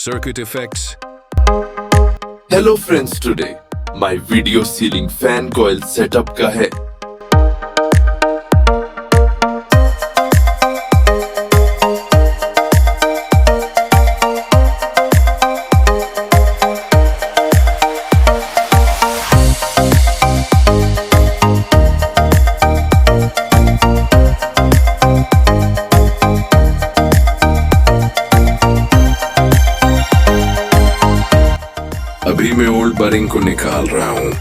circuit effects. Hello friends, today my video ceiling fan coil setup का है। अभी मैं ओल्ड बरिंग को निकाल रहा हूँ।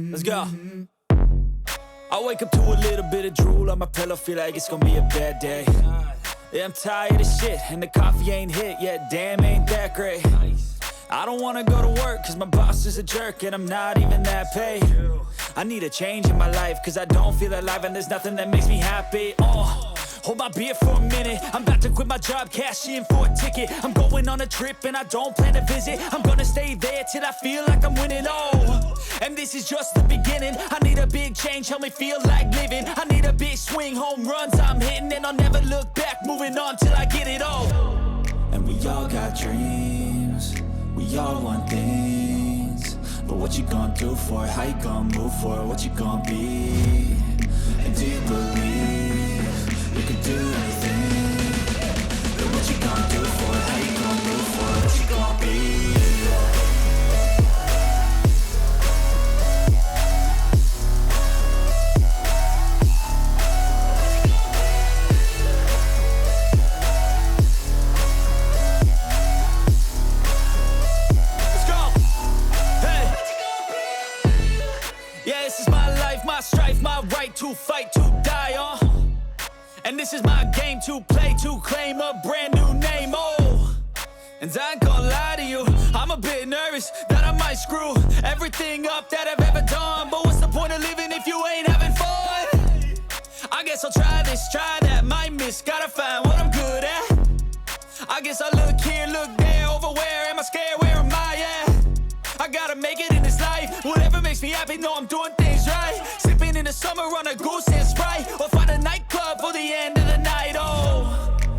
Let's go. I wake up to a little bit of drool on my pillow, feel like it's gonna be a bad day. Yeah, I'm tired of shit, and the coffee ain't hit yet, damn, ain't that great. I don't wanna go to work, cause my boss is a jerk, and I'm not even that paid. I need a change in my life, cause I don't feel alive, and there's nothing that makes me happy. Hold my beer for a minute, I'm about to quit my job, cash in for a ticket. I'm going on a trip and I don't plan to visit. I'm gonna stay there till I feel like I'm winning, and this is just the beginning. I need a big change, help me feel like living. I need a big swing, home runs I'm hitting, and I'll never look back, moving on till I get it all. And we all got dreams, we all want things, but what you gonna do for it? How you gonna move for it? What you gonna be? And do you believe you can do anything? But what you gonna do for it? How you gonna move for it? What you gonna be? Let's go! Hey! Yeah, this is my life, my strife, my right to fight, to die on. And this is my game to play, to claim a brand new name, And I ain't gonna lie to you, I'm a bit nervous that I might screw everything up that I've ever done. But what's the point of living if you ain't having fun? I guess I'll try this, try that, might miss, gotta find what I'm good at. I guess I look here, look there, over where am I scared, where am I at? I gotta make it in this life, whatever makes me happy, know I'm doing things right. Sipping in the summer on a goose and Sprite, or find a nightclub for the end of the night,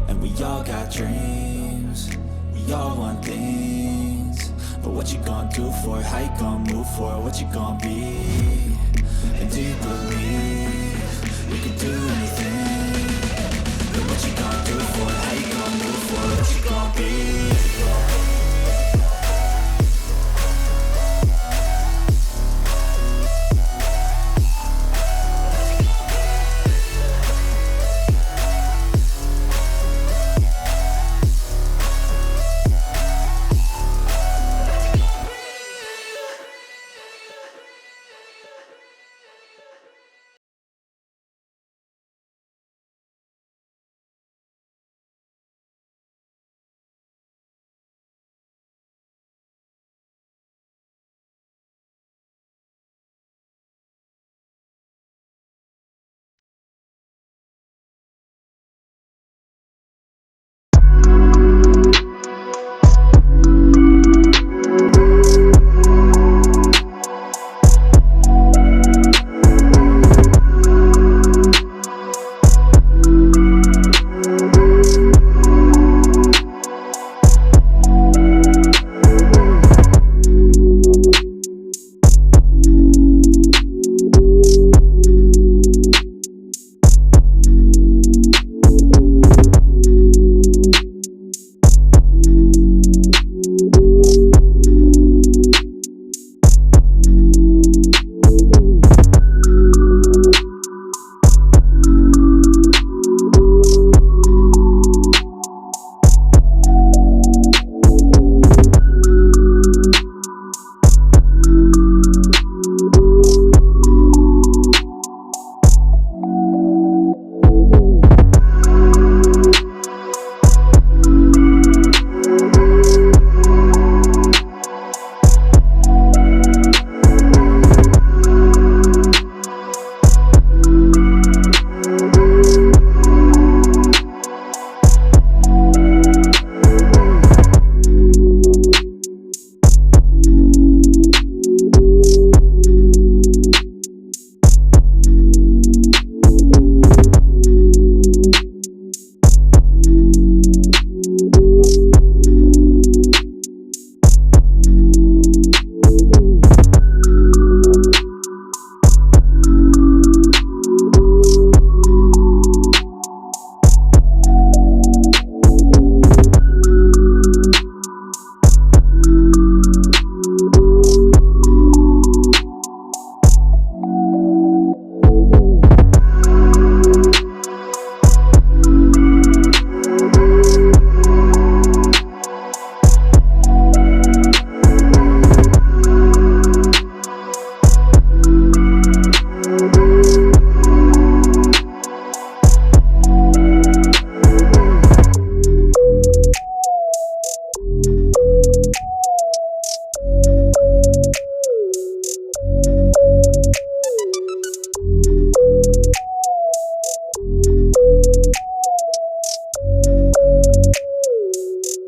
And we all got dreams, we all want things, but what you gonna do for it? How you gonna move for it? What you gonna be? And do you believe you can do anything? But what you gonna do for it? How you gonna move for it? What you gonna be?